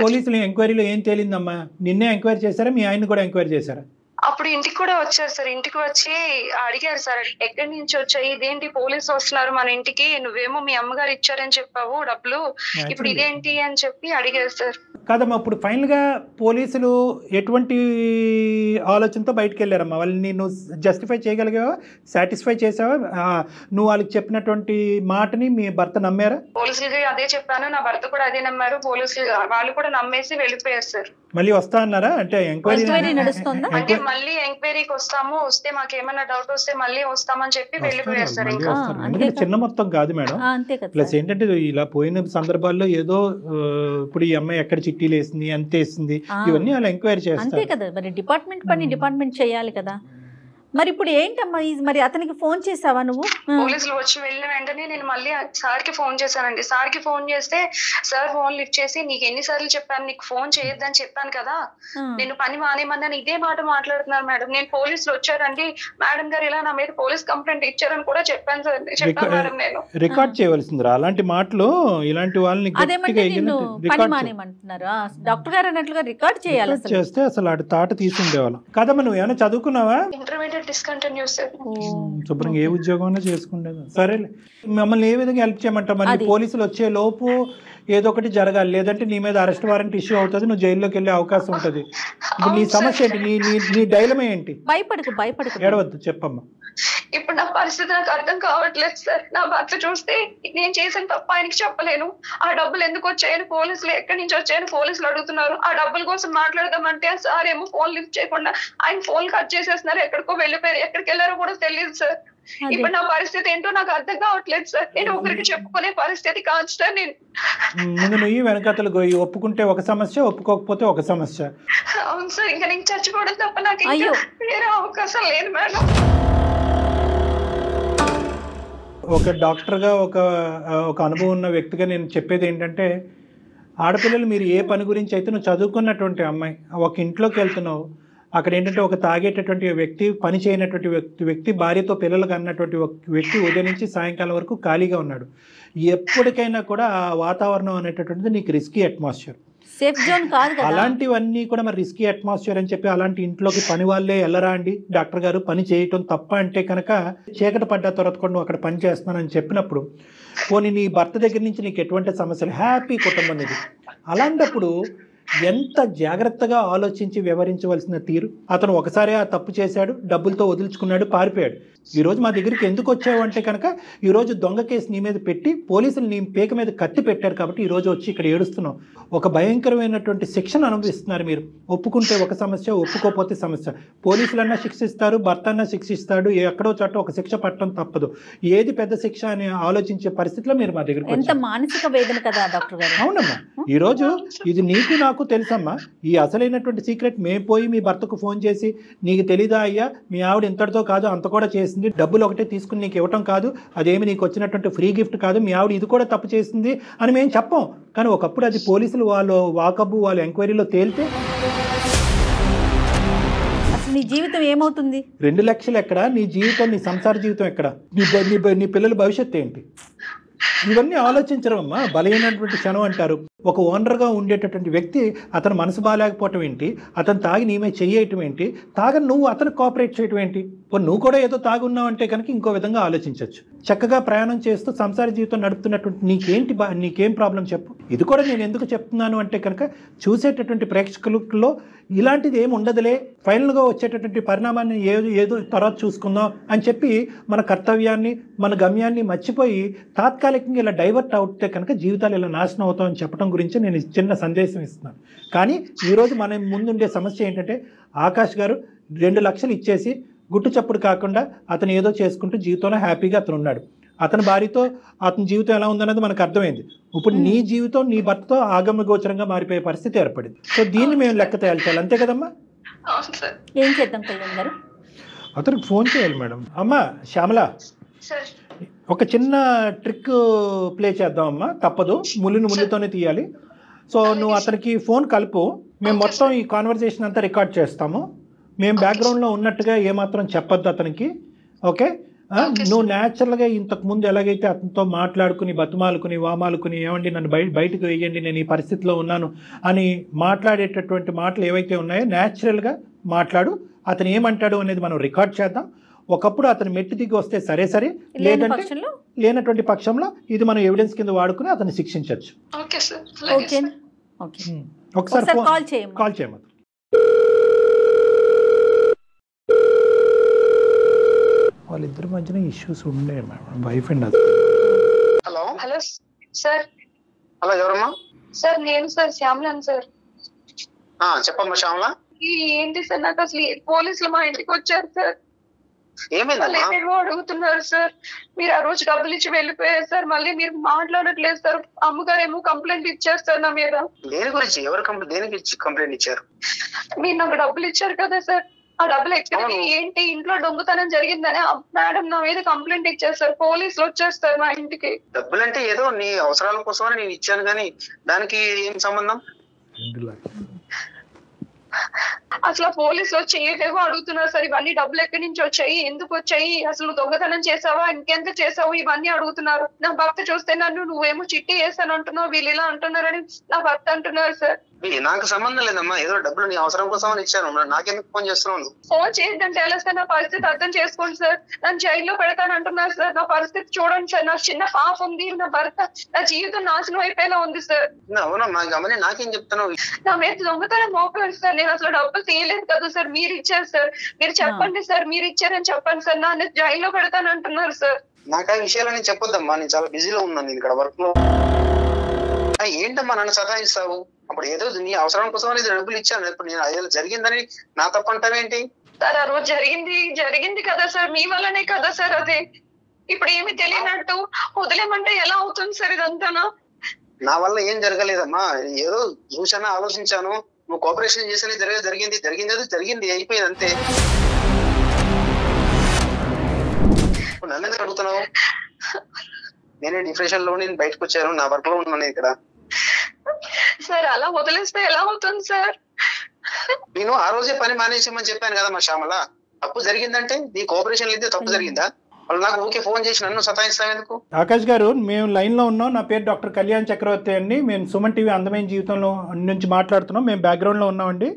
పోలీసులు ఎంక్వైరీలో ఏం తేలిందమ్మా? నిన్నే ఎంక్వైరీ చేశారా, మీ ఆయన కూడా ఎంక్వైరీ చేశారా? అప్పుడు ఇంటికి కూడా వచ్చారు సార్. ఇంటికి వచ్చి అడిగారు సార్, ఎక్కడి నుంచి వచ్చాయి, ఇదేంటి పోలీసు వస్తున్నారు మన ఇంటికి, నువ్వేమో మీ అమ్మగారు ఇచ్చారని చెప్పావు డబ్బులు, ఇప్పుడు ఇదేంటి అని చెప్పి అడిగారు సార్. కాదమ్మా, ఇప్పుడు ఫైనల్ గా పోలీసులు ఎటువంటి ఆలోచనతో బయటకు వెళ్ళారమ్మా? వాళ్ళని నువ్వు జస్టిఫై చేయగలిగావా, సాటిస్ఫై చేసావా? నువ్వు వాళ్ళకి చెప్పినటువంటి మాటని మీ భర్త నమ్మారా? పోలీసులకి అదే చెప్పాను, నా భర్త కూడా అదే నమ్మారు. పోలీసులు వాళ్ళు కూడా నమ్మేసి వెళ్ళిపోయారు సార్. మళ్ళీ వస్తా అన్నారా? అంటే ఎంక్వైరీ నడుస్తుందా? అంటే మళ్ళీ ఎంక్వైరీకి వస్తాము, వస్తే మాకు ఏమైనా డౌట్ వస్తే మళ్ళీ వస్తామని చెప్పి వెళ్ళిపోయారు సార్. ఇంకా చిన్న మొత్తం కాదు మేడం. ప్లస్ ఏంటంటే ఇలా పోయిన సందర్భాల్లో ఏదో ఇప్పుడు ఈ అమ్మాయి ఎక్కడ చిట్టీలు వేసింది, ఎంత వేసింది, ఇవన్నీ అలా ఎంక్వైరీ చేస్తారు. అంతే కదా, మరి డిపార్ట్మెంట్ పని డిపార్ట్మెంట్ చేయాలి కదా. మరి ఇప్పుడు ఏంటమ్మా మరి అతనికి ఫోన్ చేసావా నువ్వు? పోలీసులు వచ్చి వెళ్ళిన వెంటనే నేను మళ్ళీ సార్ కి ఫోన్ చేశానండి. సార్ కి ఫోన్ చేస్తే సార్ ఫోన్ లిఫ్ట్ చేసి, నీకు ఎన్నిసార్లు చెప్పాను నీకు ఫోన్ చేయొద్దని చెప్పాను కదా, నేను పని మానేమన్నాను, ఇదే మాట మాట్లాడుతున్నారు మేడం. నేను పోలీసులు వచ్చారండి, మేడం గారు ఇలా నా మీద పోలీస్ కంప్లైంట్ ఇచ్చారని కూడా చెప్పాను మేడం. నేను రికార్డ్ చేయవలసిందిరా అలాంటి మాటలు, ఇలాంటి వాళ్ళని పని మానేమంటున్నారా డాక్టర్ గారు అన్నట్లుగా రికార్డ్ చేయాలి. చేస్తే అసలు ఆడి తాట తీసుండేవాళ్ళం కదమ్మా. నువ్వు ఏమైనా చదువుకున్నావా? Intermediate discontinue sir. శుభ్రంగా ఏ ఉద్యోగం చేసుకుండేది. సరేలే, మమ్మల్ని ఏ విధంగా హెల్ప్ చేయమంటావు? మరి పోలీసులు వచ్చే లోపు ఏదో ఒకటి జరగాలి, లేదంటే నీ మీద అరెస్ట్ వారెంట్ ఇష్యూ అవుతుంది, నువ్వు జైల్లోకి వెళ్ళే అవకాశం ఉంటది. ఇప్పుడు నీ సమస్య ఏంటి? నీ డైలమా ఏంటి? భయపడకు ఏడవద్దు, చెప్పమ్మా. ఇప్పుడు నా పరిస్థితి నాకు అర్థం కావట్లేదు సార్. నా భర్త చూస్తే నేను చేసిన తప్ప ఆయనకి చెప్పలేను. ఆ డబ్బులు ఎందుకు వచ్చాయని పోలీసులు, ఎక్కడి నుంచి వచ్చాయని పోలీసులు అడుగుతున్నారు. ఆ డబ్బుల కోసం మాట్లాడదామంటే సార్ ఏమో ఫోన్ లిఫ్ట్ చేయకుండా ఆయన ఫోన్ కట్ చేసేస్తున్నారు. ఎక్కడికో వెళ్ళిపోయారు, ఎక్కడికి వెళ్ళారో కూడా తెలియదు సార్. ఇప్పుడు నా పరిస్థితి ఏంటో నాకు అర్థం కావట్లేదు సార్. నేను ఒకరికి చెప్పుకునే పరిస్థితి కాదు సార్. నేను ముందు నువ్వు వెనకతలు గోయి, ఒప్పుకుంటే ఒక సమస్య, ఒప్పుకోకపోతే ఒక సమస్య. అవును సార్, ఇంకా నేను చచ్చిపోవడం తప్ప నాకు వేరే అవకాశం లేదు మేడం. ఒక డాక్టర్గా ఒక అనుభవం ఉన్న వ్యక్తిగా నేను చెప్పేది ఏంటంటే, ఆడపిల్లలు మీరు ఏ పని గురించి అయితే నువ్వు చదువుకున్నటువంటి అమ్మాయి ఒక ఇంట్లోకి వెళ్తున్నావు, అక్కడ ఏంటంటే ఒక తాగేటటువంటి వ్యక్తి, పని చేయనటువంటి వ్యక్తి, భార్యతో పిల్లలకు అన్నటువంటి వ్యక్తి ఉదయం నుంచి సాయంకాలం వరకు ఖాళీగా ఉన్నాడు. ఎప్పటికైనా కూడా ఆ వాతావరణం అనేటటువంటిది నీకు రిస్కీ అట్మాస్ఫియర్, సేఫ్ జోన్ కాదు కదా. అలాంటివన్నీ కూడా మరి రిస్కీ అట్మాస్ఫియర్ అని చెప్పి అలాంటి ఇంట్లోకి పని వాళ్ళే వెళ్ళరా అండి? డాక్టర్ గారు పని చేయటం తప్ప అంటే కనుక చీకటి పడ్డ తర్వాత కూడా నువ్వు అక్కడ పని చేస్తున్నానని చెప్పినప్పుడు, పోనీ నీ భర్త దగ్గర నుంచి నీకు ఎటువంటి సమస్యలు, హ్యాపీ కుటుంబం ఇది. అలాంటప్పుడు ఎంత జాగ్రత్తగా ఆలోచించి వ్యవహరించవలసిన తీరు. అతను ఒకసారి ఆ తప్పు చేశాడు, డబ్బులతో వదిలించుకున్నాడు, పారిపోయాడు. ఈరోజు మా దగ్గరికి ఎందుకు వచ్చావు అంటే కనుక, ఈరోజు దొంగ కేసు నీ మీద పెట్టి పోలీసులు నీ పేక మీద కత్తి పెట్టారు కాబట్టి ఈరోజు వచ్చి ఇక్కడ ఏడుస్తున్నావు. ఒక భయంకరమైనటువంటి శిక్షను అనుభవిస్తున్నారు మీరు. ఒప్పుకుంటే ఒక సమస్య, ఒప్పుకోకపోతే సమస్య. పోలీసులన్నా శిక్షిస్తారు, భర్త అన్నా శిక్షిస్తాడు, ఎక్కడో చోట ఒక శిక్ష పట్టడం తప్పదు. ఏది పెద్ద శిక్ష అని ఆలోచించే పరిస్థితిలో మీరు మా దగ్గరికి వచ్చారు. మానసిక వేదన కదా డాక్టర్ గారు. అవునమ్మా, ఈరోజు ఇది నీకు నాకు తెలుసమ్మా. ఈ అసలైనటువంటి సీక్రెట్ మేము పోయి మీ భర్తకు ఫోన్ చేసి, నీకు తెలీదా అయ్యా మీ ఆవిడ ఇంతటితో కాదు అంత కూడా చేసింది, డబ్బులు ఒకటే తీసుకుని నీకు ఇవ్వటం కాదు, అదేమి నీకు వచ్చినటువంటి ఫ్రీ గిఫ్ట్ కాదు, మీ ఆవిడ ఇది కూడా తప్పు చేసింది అని మేము చెప్పాం. కానీ ఒకప్పుడు అది పోలీసులు వాళ్ళు వాకబు వాళ్ళు ఎంక్వైరీలో తేలితే అసలు నీ జీవితం ఏమవుతుంది? 2 లక్షలు ఎక్కడ, నీ జీవితం, నీ సంసార జీవితం ఎక్కడ, నీ పిల్లల భవిష్యత్తు ఏంటి? ఇవన్నీ ఆలోచించరమ్మా. బలమైనటువంటి క్షణం అంటారు. ఒక ఓనర్గా ఉండేటటువంటి వ్యక్తి అతను మనసు బాగాలేకపోవటం ఏంటి, అతను తాగి నీమే చెయ్యటం ఏంటి, తాగని నువ్వు అతను కోఆపరేట్ చేయటం ఏంటి? నువ్వు కూడా ఏదో తాగున్నావు అంటే కనుక ఇంకో విధంగా ఆలోచించవచ్చు. చక్కగా ప్రయాణం చేస్తూ సంసార జీవితం నడుపుతున్నటువంటి నీకేం ప్రాబ్లం చెప్పు. ఇది కూడా నేను ఎందుకు చెప్తున్నాను అంటే కనుక, చూసేటటువంటి ప్రేక్షకులలో ఇలాంటిది ఏమి ఉండదులే, ఫైనల్గా వచ్చేటటువంటి పరిణామాన్ని ఏదో తర్వాత చూసుకుందాం అని చెప్పి మన కర్తవ్యాన్ని, మన గమ్యాన్ని మర్చిపోయి తాత్కాలికంగా ఇలా డైవర్ట్ అవుతే కనుక జీవితాలు ఇలా నాశనం అవుతామని చెప్పడం గురించి నేను చిన్న సందేశం ఇస్తున్నాను. కానీ ఈరోజు మన ముందుండే సమస్య ఏంటంటే, ఆకాష్ గారు 2 లక్షలు ఇచ్చేసి గుట్టు చప్పుడు కాకుండా అతను ఏదో చేసుకుంటూ జీవితంలో హ్యాపీగా అతను ఉన్నాడు. అతని భార్యతో అతని జీవితం ఎలా ఉందన్నది మనకు అర్థమైంది. ఇప్పుడు నీ జీవితం నీ భర్తతో ఆగమ్య గోచరంగా మారిపోయే పరిస్థితి ఏర్పడింది. సో దీన్ని మేము లెక్క తేల్చాలి, అంతే కదమ్మా? ఏం చేద్దాం కళ్యాణ్ గారు? అతనికి ఫోన్ చేయాలి మేడం. అమ్మా శ్యామల, ఒక చిన్న ట్రిక్ ప్లే చేద్దామమ్మా, తప్పదు, ముళ్ళుతోనే తీయాలి. సో నువ్వు అతనికి ఫోన్ కలుపు, మేము మొత్తం ఈ కాన్వర్జేషన్ అంతా రికార్డ్ చేస్తాము. మేము బ్యాక్గ్రౌండ్లో ఉన్నట్టుగా ఏమాత్రం చెప్పొద్దు అతనికి, ఓకే? నువ్వు న్యాచురల్గా ఇంతకుముందు ఎలాగైతే అతనితో మాట్లాడుకుని బతుమాలుకుని వామాలుకుని, ఏమండి నన్ను బయటకు వేయండి, నేను ఈ పరిస్థితిలో ఉన్నాను అని మాట్లాడేటటువంటి మాటలు ఏవైతే ఉన్నాయో న్యాచురల్గా మాట్లాడు. అతను ఏమంటాడు అనేది మనం రికార్డ్ చేద్దాం. ఒకప్పుడు అతను మెట్టి దిగి వస్తే సరే, లేదంటే లేనటువంటి పక్షంలో ఇది మనం ఎవిడెన్స్ కింద వాడుకుని అతన్ని శిక్షించవచ్చు. ఒకసారి కాల్ చేయమని. వాళ్ళిద్దరి మధ్యన ఇష్యూస్ ఉండే madam, wife and husband. Hello sir. Hello, ఎవరమ్మా? సార్ నేను సార్ శ్యామలాన్ సార్. చెప్పమ్మా శ్యామల. ఏంటి సార్, నాకు అసలు పోలీసులు మా ఇంటికి వచ్చారు సార్. ఏమైందమ్మా? అడుగుతున్నారు సార్, మీరు ఆ రోజు డబ్బులు ఇచ్చి వెళ్ళిపోయారు సార్, మళ్ళీ మీరు మాట్లాడట్లేదు సార్. అమ్మగారు ఏమో కంప్లైంట్ ఇచ్చారు సార్ నా మీద. దేని గురించి? ఎవరు దేనికి కంప్లైంట్ ఇచ్చారు? మీరు నాకు డబ్బులు ఇచ్చారు కదా సార్, ఆ డబ్బులు ఎక్కడికి ఏంటి ఇంట్లో దొంగతనం జరిగిందని మేడం నా మీద కంప్లైంట్ ఇచ్చేస్తారు, పోలీసులు వచ్చేస్తారు మా ఇంటికి. డబ్బులంటే ఏదో నీ అవసరాల కోసమని నేను ఇచ్చాను కానీ దానికి ఏం సంబంధం? అసలు పోలీసులు వచ్చి ఏవేవో అడుగుతున్నారు సార్. ఇవన్నీ డబ్బులు ఎక్కడి నుంచి వచ్చాయి, ఎందుకు వచ్చాయి, అసలు దొంగతనం చేసావా, ఇంకెంత చేసావు, ఇవన్నీ అడుగుతున్నారు. నా భర్త చూస్తే నన్ను నువ్వేమో చిట్టి వేస్తాను అంటున్నావు, వీళ్ళు ఇలా అంటున్నారని నా భర్త అంటున్నారు సార్. నాకు సంబంధం లేదమ్మా, ఏదో డబ్బులు నీ అవసరం కోసం అని ఇచ్చాను. నాకెందుకు ఫోన్ చేస్తున్నావు? ఫోన్ చేయొద్దంటే ఎలా సార్? నా పరిస్థితి అర్థం చేసుకోండి సార్. నన్ను జైల్లో పెడతాను అంటున్నారు సార్. నా పరిస్థితి చూడండి సార్. నా చిన్న పాప ఉంది, నా భర్త, నా జీవితం నాశనం అయిపోయేలా ఉంది సార్. అవునమ్మా, గమని నాకేం చెప్తున్నావు? నా మీద దొంగతనం మోపారు సార్. నేను అసలు డబ్బులు తీయలేదు కదా సార్, మీరు ఇచ్చారు సార్. మీరు చెప్పండి సార్, మీరు ఇచ్చారని చెప్పండి సార్. నన్ను జైల్లో పెడతాను అంటున్నారు సార్. నాకు ఆ విషయాలని చెప్పొద్దమ్మా, నేను చాలా బిజీలో ఉన్నాను ఇక్కడ వర్క్ లో. ఏంటమ్మా నన్ను సతాయిస్తావు? అప్పుడు ఏదో నీ అవసరం కోసం అనేది డబ్బులు ఇచ్చాను, ఇప్పుడు నేను అదే జరిగిందని నా తప్పు అంటావేంటి? సార్ ఆ రోజు జరిగింది కదా సార్, మీ వల్లనే కదా సార్. అదే ఇప్పుడు ఏమి తెలియనట్టు వదిలేమంటే ఎలా అవుతుంది సార్ ఇదంతానా? నా వల్ల ఏం జరగలేదమ్మా, ఏదో చూసాను, ఆలోచించాను. నువ్వు కోఆపరేషన్ చేస్తేనే జరిగింది అయిపోయింది అంతే. నన్ను ఎందుకు అడుగుతున్నావు? నేనే డిప్రెషన్ లో నేను బయటకు వచ్చాను, నా వర్క్ లో ఉన్నాను ఇక్కడ. సార్ అలా వదిలేస్తే ఎలా అవుతుంది సార్? నేను ఆ రోజే పని మానేసామని చెప్పాను కదా మా శ్యామల. తప్పు జరిగిందంటే నీ కోఆపరేషన్ అయితే తప్పు జరిగిందా? వాళ్ళు నాకు ఊకే ఫోన్ చేసి నన్ను సతాయిస్తాం ఎందుకు? ఆకాష్ గారు, మేము లైన్ లో ఉన్నాం. నా పేరు డాక్టర్ కళ్యాణ్ చక్రవర్తి అండి. మేము సుమన్ టీవీ అందమైన జీవితంలో నుంచి మాట్లాడుతున్నాం. మేము బ్యాక్గ్రౌండ్ లో ఉన్నామండి.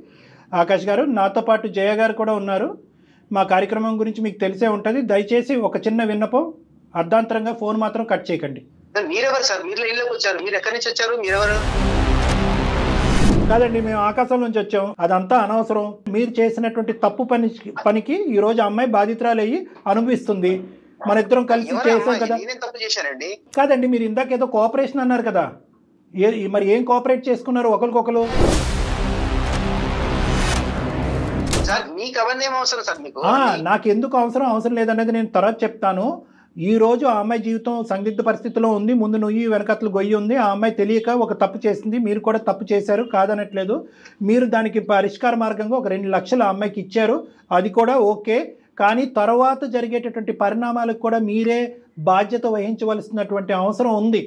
ఆకాష్ గారు, నాతో పాటు జయ గారు కూడా ఉన్నారు. మా కార్యక్రమం గురించి మీకు తెలిసే ఉంటుంది. దయచేసి ఒక చిన్న విన్నపం, అర్ధాంతరంగా ఫోన్ మాత్రం కట్ చేయకండి. మీరెవరు సార్? మీరు ఇళ్ళకి వచ్చారు, మీరు ఎక్కడి నుంచి వచ్చారు, మీరెవరు? కాదండి, మేము ఆకాశం నుంచి వచ్చాం. అదంతా అనవసరం. మీరు చేసినటువంటి తప్పు పనికి ఈ రోజు అమ్మాయి బాధితురాలు అయ్యి అనుభవిస్తుంది. మన ఇద్దరం కలిసి చేసాం కదా. తప్పు చేశానండి? కాదండి, మీరు ఇందాక ఏదో కోఆపరేషన్ అన్నారు కదా, మరి ఏం కోఆపరేట్ చేసుకున్నారు ఒకరికొకరు? మీకు అవన్నీ ఏం అవసరం సార్? మీకు నాకు ఎందుకు అవసరం లేదనేది నేను తర్వాత చెప్తాను. ఈ రోజు ఆ అమ్మాయి జీవితం సందిగ్ధ పరిస్థితిలో ఉంది. ముందు నుయ్యి వెనకట్లు గొయ్యి ఉంది. ఆ అమ్మాయి తెలియక ఒక తప్పు చేసింది. మీరు కూడా తప్పు చేశారు, కాదనట్లేదు. మీరు దానికి పరిష్కార మార్గంగా ఒక 2 లక్షలు ఆ అమ్మాయికి ఇచ్చారు, అది కూడా ఓకే. కానీ తర్వాత జరిగేటటువంటి పరిణామాలకు కూడా మీరే బాధ్యత వహించవలసినటువంటి అవసరం ఉంది.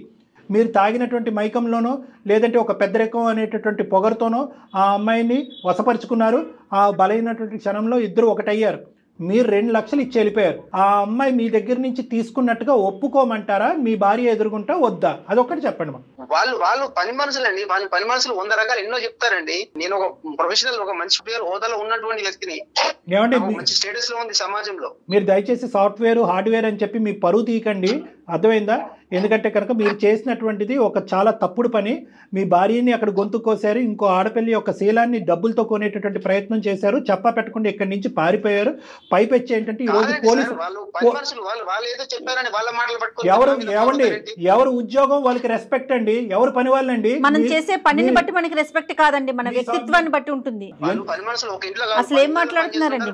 మీరు తాగినటువంటి మైకంలోనో లేదంటే ఒక పెద్దరికం అనేటటువంటి పొగరుతోనో ఆ అమ్మాయిని వశపరుచుకున్నారు. ఆ బలైనటువంటి క్షణంలో ఇద్దరు ఒకటయ్యారు. మీరు 2 లక్షలు ఇచ్చి వెళ్ళిపోయారు. ఆ అమ్మాయి మీ దగ్గర నుంచి తీసుకున్నట్టుగా ఒప్పుకోమంటారా? మీ భార్య ఎదురుగుంటా వద్దా? అదొక్కటి చెప్పండి. వాళ్ళు పని మనుషులండి. వాళ్ళ పని మనుషులు 100 రకాలు ఎన్నో చెప్తారండి. నేను ఒక ప్రొఫెషనల్, ఒక మంచి పేరు హోదాలో ఉన్నటువంటి వ్యక్తిని. ఏమండి, మంచి స్టేటస్ లో ఉంది సమాజంలో. మీరు దయచేసి సాఫ్ట్వేర్ హార్డ్వేర్ అని చెప్పి మీ పరువు తీయకండి, అర్థమైందా? ఎందుకంటే కనుక మీరు చేసినటువంటిది ఒక చాలా తప్పుడు పని. మీ భార్యని అక్కడ గొంతు కోసారు. ఇంకో ఆడపిల్లి యొక్క శీలాన్ని డబ్బులతో కొనేటటువంటి ప్రయత్నం చేశారు. చెప్పా పెట్టకుండా ఇక్కడి నుంచి పారిపోయారు. పైపెచ్చి ఏంటంటే ఈ రోజు ఎవరు ఉద్యోగం వాళ్ళకి రెస్పెక్ట్ అండి, ఎవరు పని వాళ్ళండి. మనం చేసే పనిని బట్టి మనకి రెస్పెక్ట్ కాదండి, మన వ్యక్తిత్వాన్ని బట్టి ఉంటుంది. అసలు ఏం మాట్లాడుతున్నారండి?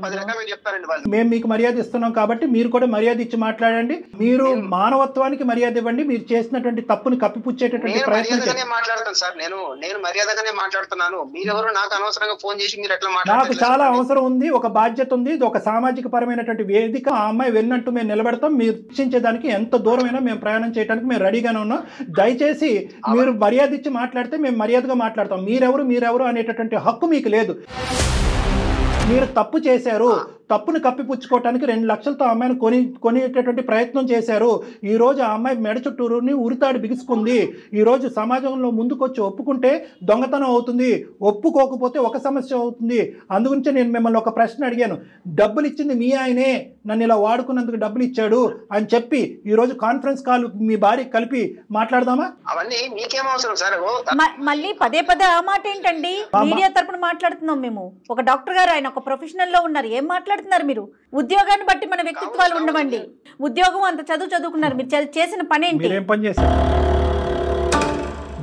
మేము మీకు మర్యాద ఇస్తున్నాం కాబట్టి మీరు కూడా మర్యాద ఇచ్చి మాట్లాడండి. మీరు మానవత్వానికి మర్యాద ఇవ్వండి. మీరు చేసినటువంటి తప్పుని కప్పిపుచ్చేటటువంటి ప్రయత్నం మాట్లాడతాను సార్. నేను మర్యాదగానే మాట్లాడుతున్నాను. మీరెవరు నాకు అనవసరంగా ఫోన్ చేసి మీరు ఎట్లా నాకు చాలా అవసరం ఉంది, ఒక బాధ్యత ఉంది, ఇది ఒక సామాజిక పరమైనటువంటి వేదిక. ఆ అమ్మాయి వెళ్ళినట్టు మేము నిలబెడతాం. మీరు రక్షించేదానికి ఎంత దూరమైనా మేము ప్రయాణం చేయడానికి మేము రెడీగానే ఉన్నాం. దయచేసి మీరు మర్యాద ఇచ్చి మాట్లాడితే మేము మర్యాదగా మాట్లాడతాం. మీరెవరు అనేటటువంటి హక్కు మీకు లేదు. మీరు తప్పు చేశారు, తప్పును కప్పిపుచ్చుకోవటానికి 2 లక్షలతో అమ్మాయిని కొనేటటువంటి ప్రయత్నం చేశారు. ఈ రోజు ఆ అమ్మాయి మెడ చుట్టూరుని ఉరితాడు బిగుసుకుంది. ఈ రోజు సమాజంలో ముందుకొచ్చి ఒప్పుకుంటే దొంగతనం అవుతుంది, ఒప్పుకోకపోతే ఒక సమస్య అవుతుంది. అందుగురించి నేను మిమ్మల్ని ఒక ప్రశ్న అడిగాను. డబ్బులు ఇచ్చింది మీ ఆయనే, నన్ను ఇలా వాడుకున్నందుకు డబ్బులు ఇచ్చాడు అని చెప్పి ఈ రోజు కాన్ఫరెన్స్ కాల్ మీ భార్య కలిపి మాట్లాడదామా? అవన్నీ మీకేం అవసరం సార్? మళ్ళీ పదే ఆ మాట ఏంటండి? మీడియా తరపున మాట్లాడుతున్నాం మేము. ఒక డాక్టర్ గారు, ఆయన ఒక ప్రొఫెషనల్ లో ఉన్నారు. ఏం మాట్లాడుతున్నారు మీరు? ఉద్యోగాన్ని బట్టి మన వ్యక్తిత్వాలు ఉండవండి. ఉద్యోగం అంత చదువుకున్నారు, మీరు చేసిన పని ఏంటి? మీరేం పని చేశారు?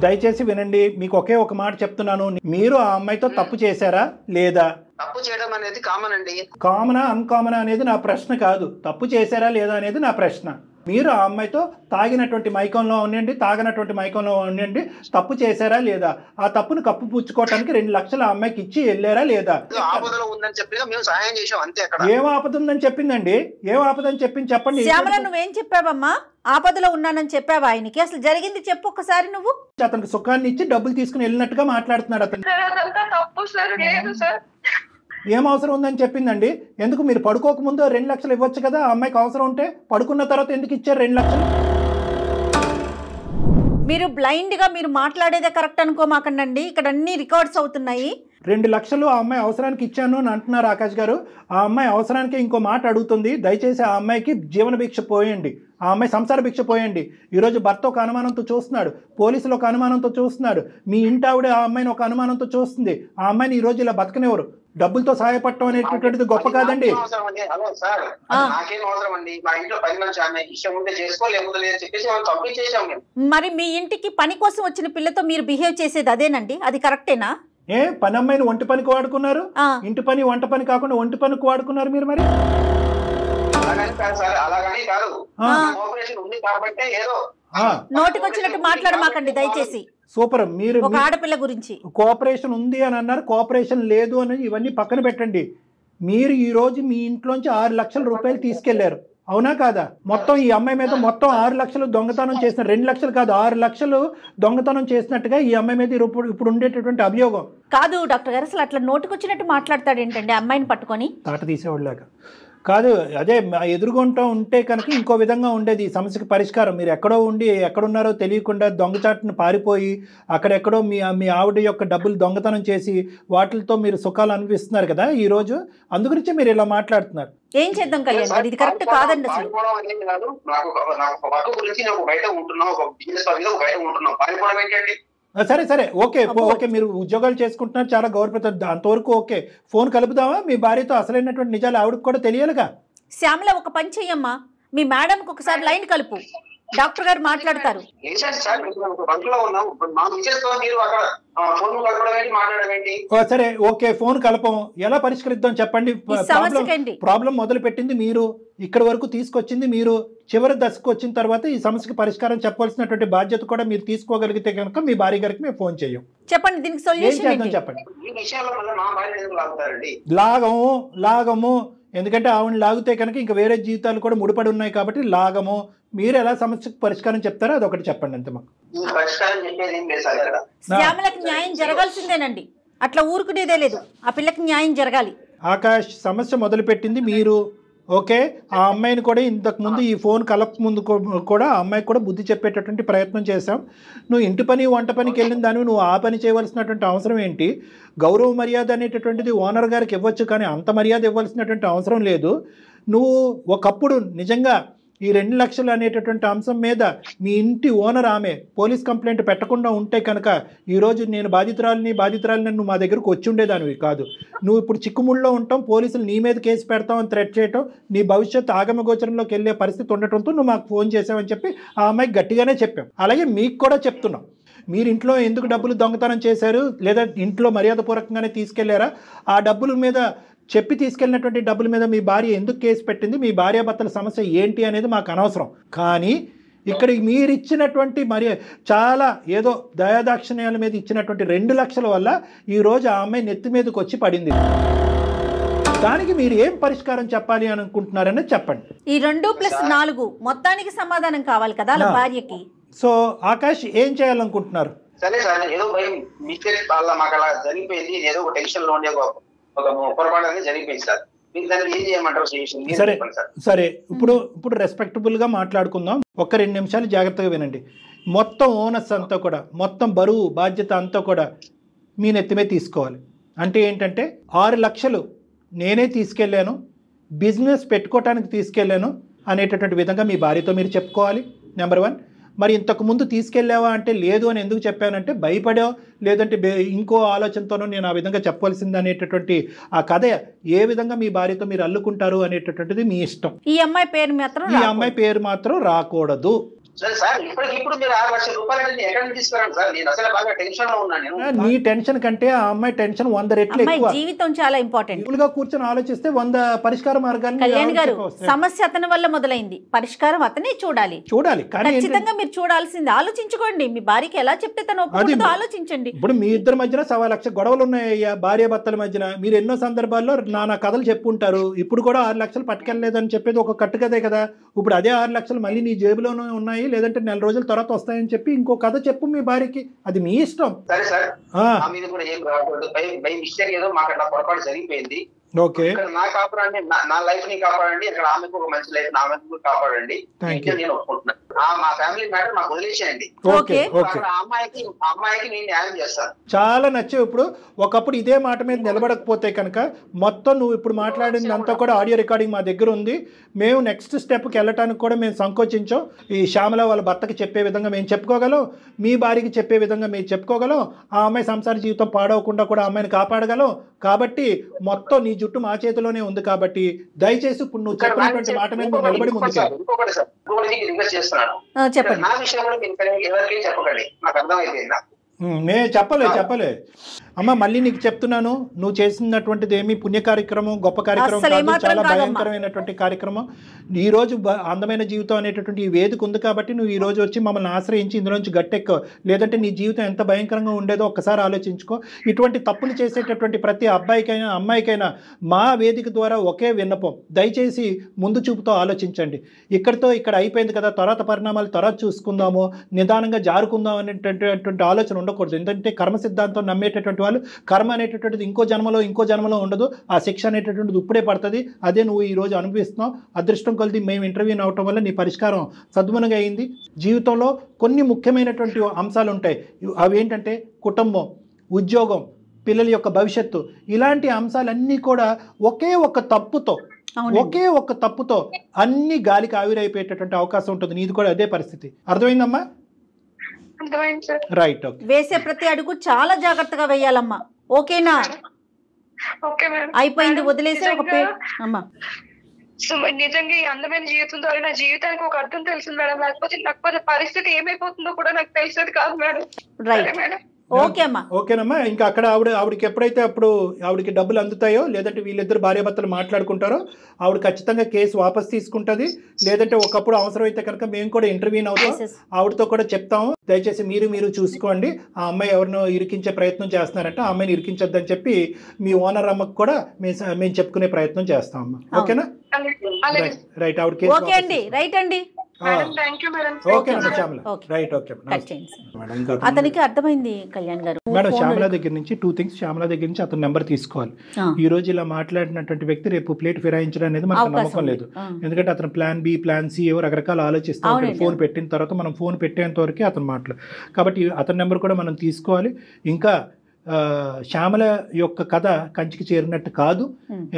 దయచేసి వినండి, మీకు ఒకే ఒక మాట చెప్తున్నాను. మీరు ఆ అమ్మాయితో తప్పు చేశారా లేదా? తప్పు చేయడం అనేది కామన్ అండి. కామనా అన్కామనా అనేది నా ప్రశ్న కాదు. తప్పు చేశారా లేదా అనేది నా ప్రశ్న. మీరు ఆ అమ్మాయితో తాగినటువంటి మైకంలో ఉండండి, తాగినటువంటి మైకంలో ఉండండి, తప్పు చేశారా లేదా, ఆ తప్పును కప్పు పుచ్చుకోవడానికి 2 లక్షలు ఆ అమ్మాయికి ఇచ్చి వెళ్ళారా లేదా? ఆపదలో ఉందని చెప్పి మేము సహాయం చేసాం అంతే. అక్కడ ఏం ఆపద ఉందని చెప్పిందండి? ఏం ఆపదని చెప్పింది చెప్పండి. శ్యామల నువ్వేం చెప్పావమ్మా? ఆపదలో ఉన్నానని చెప్పావా ఆయనకి? అసలు జరిగింది చెప్పు ఒకసారి నువ్వు. అతనికి సుఖాన్ని ఇచ్చి డబ్బులు తీసుకుని వెళ్ళినట్టుగా మాట్లాడుతున్నాడు అతను. తప్పు సార్, లేదు సార్. ఏం అవసరం ఉందని చెప్పిందండి? ఎందుకు మీరు పడుకోక ముందు 2 లక్షలు ఇవ్వచ్చు కదా ఆ అమ్మాయికి అవసరం ఉంటే? పడుకున్న తర్వాత ఎందుకు ఇచ్చారు 2 లక్షలు? మీరు బ్లైండ్గా మీరు మాట్లాడేదే కరెక్ట్ అనుకోమాకండి, ఇక్కడ అన్ని రికార్డ్స్ అవుతున్నాయి. 2 లక్షలు ఆ అమ్మాయి అవసరానికి ఇచ్చాను అని అంటున్నారు ఆకాష్ గారు. ఆ అమ్మాయి అవసరానికి ఇంకో మాట అడుగుతుంది. దయచేసి ఆ అమ్మాయికి జీవన భిక్ష పోయండి, ఆ అమ్మాయి సంసార భిక్ష పోయండి. ఈరోజు భర్త ఒక అనుమానంతో చూస్తున్నాడు, పోలీసులు ఒక అనుమానంతో చూస్తున్నారు, మీ ఇంటి ఆవిడ ఆ అమ్మాయిని ఒక అనుమానంతో చూస్తుంది. ఆ అమ్మాయిని ఈ రోజు ఇలా బతకనివ్వరు. డబ్బులతో సహాయపడటం అనేటటువంటిది గొప్ప కాదండి. హలో సార్, నాకేం అవసరం అండి? మా ఇంట్లో 10 మంది ఆమె ఇష్టం ఉంటే చేసుకో, లేకపోతే లేదు చెప్పేసి మనం పంపించేసాం మేము. మరి మీ ఇంటికి పని కోసం వచ్చిన పిల్లతో మీరు బిహేవ్ చేసేది అదేనండి? అది కరెక్టేనా? ఏ పని అమ్మాయిని ఒంటి పనికి వాడుకున్నారు, ఇంటి పని వంట పని కాకుండా ఒంటి పనికి వాడుకున్నారు మీరు. మరి అలాగని కాదు సార్, అలాగని కాదు, కోఆపరేషన్ ఉంది కాబట్టి ఏదో నోటికి వచ్చినట్టు మాట్లాడమాకండి దయచేసి. సూపర్. మీరు ఒక ఆడపిల్ల గురించి కోఆపరేషన్ ఉంది అని అన్నారు, కోఆపరేషన్ లేదు అని ఇవన్నీ పక్కన పెట్టండి. మీరు ఈ రోజు మీ ఇంట్లోంచి 6 లక్షల రూపాయలు తీసుకెళ్లారు, అవునా కాదా? మొత్తం ఈ అమ్మాయి మీద మొత్తం 6 లక్షలు దొంగతనం చేసిన, 2 లక్షలు కాదు 6 లక్షలు దొంగతనం చేసినట్టుగా ఈ అమ్మాయి మీద ఇప్పుడు ఉండేటటువంటి అభియోగం. కాదు డాక్టర్ గారు, అసలు అట్లా నోటికి వచ్చినట్టు మాట్లాడతాడు ఏంటండి అమ్మాయిని పట్టుకొని? తాట తీసేవాళ్ళలాగా కాదు. అదే ఎదురుగుంటూ ఉంటే కనుక ఇంకో విధంగా ఉండేది ఈ సమస్యకి పరిష్కారం. మీరు ఎక్కడో ఉండి ఎక్కడున్నారో తెలియకుండా దొంగచాటును పారిపోయి అక్కడెక్కడో మీ ఆవిడ యొక్క డబ్బులు దొంగతనం చేసి వాటితో మీరు సుఖాలు అనిపిస్తున్నారు కదా ఈ రోజు. అందుగురించి మీరు ఇలా మాట్లాడుతున్నారు. ఏం చేద్దాం కళ్యాణ్ గారు, ఇది కరెక్ట్ కాదండి అసలు. సరే సరే ఓకే ఓకే, మీరు ఉద్యోగాలు చేసుకుంటున్నారు, చాలా గౌరవప్రదం, అంతవరకు ఓకే. ఫోన్ కలుపుదామా మీ భార్యతో? అసలైనటువంటి నిజాలు ఆవిడకి కూడా తెలియాలిగా. శ్యామల ఒక పని చెయ్యమ్మా, మీ మేడంకి ఒకసారి లైన్ కలుపు, డాక్టర్ గారు మాట్లాడతారు. సరే ఓకే, ఫోన్ కలపం. ఎలా పరిష్కరిద్దాం చెప్పండి. ప్రాబ్లం మొదలు పెట్టింది మీరు, ఇక్కడ వరకు తీసుకొచ్చింది మీరు, చివరి దశకు వచ్చిన తర్వాత ఈ సమస్యకి పరిష్కారం చెప్పాల్సినటువంటి బాధ్యత కూడా మీరు తీసుకోగలిగితే కనుక మీ భార్య గారికి మేము ఫోన్ చేయం. చెప్పండి దీనికి సొల్యూషన్ ఏంటి? చెప్పండి. లాగము ఎందుకంటే ఆవిడ లాగితే కనుక ఇంకా వేరే జీవితాలు కూడా ముడిపడి ఉన్నాయి కాబట్టి లాగము. మీరు ఎలా సమస్యకు పరిష్కారం చెప్తారో అదొకటి చెప్పండి అంతే. మాకు శ్యామలకు న్యాయం జరగాల్సిందేనండి, అట్లా ఊరుకునేదే లేదు, ఆ పిల్లకి న్యాయం జరగాలి. ఆకాష్, సమస్య మొదలుపెట్టింది మీరు, ఓకే. ఆ అమ్మాయిని కూడా ఇంతకు ముందు ఈ ఫోన్ కలప ముందు కూడా ఆ అమ్మాయికి కూడా బుద్ధి చెప్పేటటువంటి ప్రయత్నం చేశాం. నువ్వు ఇంటి పని వంట పనికి వెళ్ళిన దాన్ని నువ్వు ఆ పని చేయవలసినటువంటి అవసరం ఏంటి? గౌరవ మర్యాద అనేటటువంటిది ఓనర్ గారికి ఇవ్వచ్చు, కానీ అంత మర్యాద ఇవ్వాల్సినటువంటి అవసరం లేదు. నువ్వు ఒకప్పుడు నిజంగా ఈ 2 లక్షలు అనేటటువంటి అంశం మీద మీ ఇంటి ఓనర్ ఆమె పోలీస్ కంప్లైంట్ పెట్టకుండా ఉంటే కనుక ఈరోజు నేను బాధితురాలని నువ్వు మా దగ్గరకు వచ్చి ఉండేదానివి కాదు. నువ్వు ఇప్పుడు చిక్కుముళ్ళలో ఉంటాం, పోలీసులు నీ మీద కేసు పెడతామని థ్రెట్ చేయటం, నీ భవిష్యత్తు ఆగమగోచరంలోకి వెళ్ళే పరిస్థితి ఉండటంతో నువ్వు మాకు ఫోన్ చేసావని చెప్పి ఆ అమ్మాయికి గట్టిగానే చెప్పాం. అలాగే మీకు కూడా చెప్తున్నాం, మీరు ఇంట్లో ఎందుకు డబ్బులు దొంగతనం చేశారు, లేదా ఇంట్లో మర్యాదపూర్వకంగానే తీసుకెళ్లారా, ఆ డబ్బుల మీద చెప్పి తీసుకెళ్ళినటువంటి డబ్బుల మీద మీ భార్య ఎందుకు కేసు పెట్టింది, మీ భార్యాభర్తల సమస్య ఏంటి అనేది మాకు అనవసరం. కానీ ఇక్కడ మీరు ఇచ్చినటువంటి చాలా ఏదో దయాదాక్షిణ్యాల మీద ఇచ్చినటువంటి 2 లక్షల వల్ల ఈరోజు ఆ అమ్మాయి నెత్తి మీదకి వచ్చి పడింది. దానికి మీరు ఏం పరిష్కారం చెప్పాలి అని అనుకుంటున్నారని చెప్పండి. ఈ 2+4 మొత్తానికి సమాధానం కావాలి కదా భార్యకి. సో ఆకాష్ ఏం చేయాలనుకుంటున్నారు? సరే సార్, ఏదో భయం మిస్టేక్ వల్ల మాకు అలా జరిగిపోయింది, ఏదో ఒక టెన్షన్ లో ఉండే ఒక పొరపాటు అనేది జరిగిపోయింది సార్. మీరు దాన్ని ఏం చేయమంటారు? సరే సరే, ఇప్పుడు రెస్పెక్టబుల్ గా మాట్లాడుకుందాం. 1-2 నిమిషాలు జాగ్రత్తగా వినండి. మొత్తం ఓనర్స్ అంతా కూడా, మొత్తం బరువు బాధ్యత అంతా కూడా మీ నెత్తిమే తీసుకోవాలి. అంటే ఏంటంటే 6 లక్షలు నేనే తీసుకెళ్ళాను, బిజినెస్ పెట్టుకోవటానికి తీసుకెళ్ళాను అనేటటువంటి విధంగా మీ భార్యతో మీరు చెప్పుకోవాలి. నెంబర్ 1. మరి ఇంతకుముందు తీసుకెళ్ళావా అంటే లేదు అని ఎందుకు చెప్పానంటే భయపడో లేదంటే ఇంకో ఆలోచనతోనో నేను ఆ విధంగా చెప్పవలసింది అనేటటువంటి ఆ కథ ఏ విధంగా మీ భార్యతో మీరు అల్లుకుంటారు అనేటటువంటిది మీ ఇష్టం. ఈ అమ్మాయి పేరు మాత్రం రాకూడదు. సరే సార్, ఇప్పుడు మీరు 6 లక్షల రూపాయలు అంటే ఎక్కడి నుంచి తీసుకురాను సార్? నేను అసలు బాగా టెన్షన్ లో ఉన్నాను. నేను నీ టెన్షన్ కంటే ఆ అమ్మాయి టెన్షన్ 100 రెట్లు అమ్మాయి ఎక్కువ. జీవితం చాలా ఇంపార్టెంట్. గా కూర్చొని ఆలోచిస్తే 100 పరిష్కార మార్గాలు. కళ్యాణ్ గారు, సమస్య అతని వల్ల మొదలైంది, పరిష్కారం అతనే చూడాలి. కానీ ఖచ్చితంగా మీరు చూడాల్సింది. ఆలోచించుకోండి, మీ భార్యకి ఎలా చెప్తే తను ఒప్పుకుంటుందో ఆలోచించండి. ఇప్పుడు మీ ఇద్దరి మధ్యన 1,00,000 గొడవలు ఉన్నాయ్యా, భార్య భర్తల మధ్యన. మీరు ఎన్నో సందర్భాల్లో నానా కథలు చెప్పుంటారు. ఇప్పుడు కూడా 6 లక్షలు పట్టుకెళ్ళలేదని చెప్పేది ఒక కట్టుకదే కదా. ఇప్పుడు అదే 6 లక్షలు మళ్ళీ నీ జేబులోనే ఉన్నాయి, లేదంటే నెల రోజుల తర్వాత వస్తాయని చెప్పి ఇంకో కథ చెప్పు మీ భార్యకి. అది మీ ఇష్టం. సరే సార్, మీద కూడా ఏం రాకూడదు. బై మిస్టేక్ ఏదో మాకు అట్లా పొరపాటు జరిగిపోయింది. ఓకే, నా కాపాడండి, నా లైఫ్ ని కాపాడండి, ఇక్కడ ఆమెకు ఒక మంచి లైఫ్, నా ఆమెకు కాపాడండి. నేను ఒప్పుకుంటున్నాను. మా ఫ్యామిలీ మ్యాటర్ నాకు వదిలేసేయండి. అమ్మాయికి నేను న్యాయం చేస్తాను. చాలా నచ్చావు. ఇప్పుడు ఒకప్పుడు ఇదే మాట మీద నిలబడకపోతే కనుక మొత్తం నువ్వు ఇప్పుడు మాట్లాడింది అంతా కూడా ఆడియో రికార్డింగ్ మా దగ్గర ఉంది. మేము నెక్స్ట్ స్టెప్కి వెళ్ళటానికి కూడా మేము సంకోచించాం. ఈ శ్యామల వాళ్ళ భర్తకి చెప్పే విధంగా మేము చెప్పుకోగలం, మీ భార్యకి చెప్పే విధంగా మీరు చెప్పుకోగలం, ఆ అమ్మాయి సంసార జీవితం పాడవకుండా కూడా అమ్మాయిని కాపాడగలం. కాబట్టి మొత్తం నీ జుట్టు మా చేతిలోనే ఉంది. కాబట్టి దయచేసి ఇప్పుడు నువ్వు చెప్పినటువంటి మాట మీద నిలబడి రిక్వెస్ట్ చేస్తున్నాను, నా విషయం కూడా మీరు ఎవరికి చెప్పకండి. నాకు అర్థమైపోయిందా? చెప్పలే అమ్మ, మళ్ళీ నీకు చెప్తున్నాను, నువ్వు చేసినటువంటిది ఏమి పుణ్య కార్యక్రమం, గొప్ప కార్యక్రమం కాదు, చాలా భయంకరమైనటువంటి కార్యక్రమం. ఈ రోజు అందమైన జీవితం అనేటటువంటి ఈ వేదిక ఉంది కాబట్టి నువ్వు ఈ రోజు వచ్చి మమ్మల్ని ఆశ్రయించి ఇందులోంచి గట్టెక్కో. లేదంటే నీ జీవితం ఎంత భయంకరంగా ఉండేదో ఒక్కసారి ఆలోచించుకో. ఇటువంటి తప్పులు చేసేటటువంటి ప్రతి అబ్బాయికైనా అమ్మాయికైనా మా వేదిక ద్వారా ఒకే విన్నపం, దయచేసి ముందు చూపుతో ఆలోచించండి. ఇక్కడ అయిపోయింది కదా, తర్వాత పరిణామాలు తర్వాత చూసుకుందాము, నిదానంగా జారుకుందాం అనేటటువంటి ఆలోచన ఉండకూడదు. ఎందుకంటే కర్మ సిద్ధాంతం నమ్మేటటువంటి వాళ్ళు కర్మ అనేటటువంటిది ఇంకో జన్మలో ఉండదు. ఆ శిక్ష అనేటటువంటిది ఇప్పుడే పడుతుంది. అదే నువ్వు ఈ రోజు అనుభవిస్తున్నావు. అదృష్టం కొలిది మేము ఇంటర్వ్యూ అవటం వల్ల నీ పరిష్కారం సద్గుణంగా అయింది. జీవితంలో కొన్ని ముఖ్యమైనటువంటి అంశాలు ఉంటాయి. అవి ఏంటంటే కుటుంబం, ఉద్యోగం, పిల్లల యొక్క భవిష్యత్తు, ఇలాంటి అంశాలన్నీ కూడా ఒకే ఒక తప్పుతో అన్ని గాలికి ఆవిరైపోయేటటువంటి అవకాశం ఉంటుంది. నీది కూడా అదే పరిస్థితి. అర్థమైందమ్మా? రైట్. వేసే ప్రతి అడుగు చాలా జాగ్రత్తగా వేయాలమ్మా. ఓకేనా? అయిపోయింది, వదిలేసే ఒక అమ్మా. నిజంగా ఈ అందమైన జీవితం ద్వారా నా జీవితానికి ఒక అర్థం తెలిసింది మేడం. లేకపోతే పరిస్థితి ఏమైపోతుందో కూడా నాకు తెలిసేది కాదు మేడం. Right madam. ఓకేనమ్మా. ఇంకా అక్కడ ఆవిడకి ఎప్పుడైతే అప్పుడు ఆవిడకి డబ్బులు అందుతాయో, లేదంటే వీళ్ళిద్దరు భార్యాభర్తలు మాట్లాడుకుంటారో, ఆవిడ ఖచ్చితంగా కేసు వాపస్ తీసుకుంటుంది. లేదంటే ఒకప్పుడు అవసరమైతే కనుక మేము కూడా ఇంటర్వ్యూ అవుతాం, ఆవిడతో కూడా చెప్తాము. దయచేసి మీరు చూసుకోండి. ఆ అమ్మాయి ఎవరినో ఇరికించే ప్రయత్నం చేస్తున్నారంటే ఆ అమ్మాయిని ఇరికించొద్దని చెప్పి మీ ఓనర్ అమ్మకు కూడా మేము చెప్పుకునే ప్రయత్నం చేస్తాం అమ్మా. ఓకేనా? రైట్. ఆవిడ కేసు రైట్ అండి. అతనికి అర్థమైంది కళ్యాణ్ గారు. మేడం, శ్యామల దగ్గర నుంచి 2 things. శ్యామల దగ్గర నుంచి అతని నెంబర్ తీసుకోవాలి. ఈ రోజు ఇలా మాట్లాడినటువంటి వ్యక్తి రేపు ప్లేట్ ఫిరాయించడం అనేది మనకు నమ్మకం లేదు. ఎందుకంటే అతను ప్లాన్ బి, ప్లాన్ సి ఏవో రకరకాల ఆలోచిస్తూ ఉంటాడు. ఫోన్ పెట్టిన తర్వాత మనం ఫోన్ పెట్టేంత వరకే అతను మాట్లాడు. కాబట్టి అతని నెంబర్ కూడా మనం తీసుకోవాలి. ఇంకా శ్యామల యొక్క కథ కంచికి చేరినట్టు కాదు.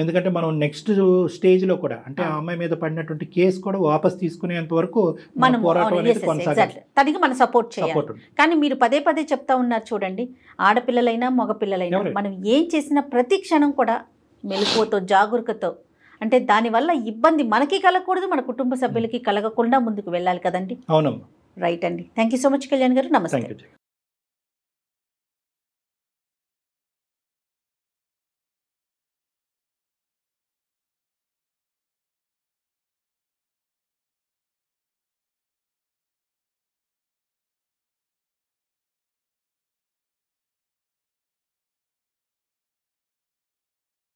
ఎందుకంటే మనం నెక్స్ట్ స్టేజ్ లో కూడా, అంటే ఆ అమ్మాయి మీద పడినటువంటి కేసు కూడా వాపస్ తీసుకునేంత వరకు పోరాటం అనేది కొనసాగాలి. తనకి మనం సపోర్ట్ చేయాలి. కానీ మీరు పదే చెప్తా ఉన్నారు చూడండి, ఆడపిల్లలైనా మగపిల్లలైనా మనం ఏం చేసినా ప్రతి క్షణం కూడా మెలకువతో, జాగరూకతో, అంటే దానివల్ల ఇబ్బంది మనకి కలగకూడదు, మన కుటుంబ సభ్యులకి కలగకుండా ముందుకు వెళ్ళాలి కదండి. అవునమ్మా. రైట్ అండి. Thank you so much Kalyan గారు. నమస్తే.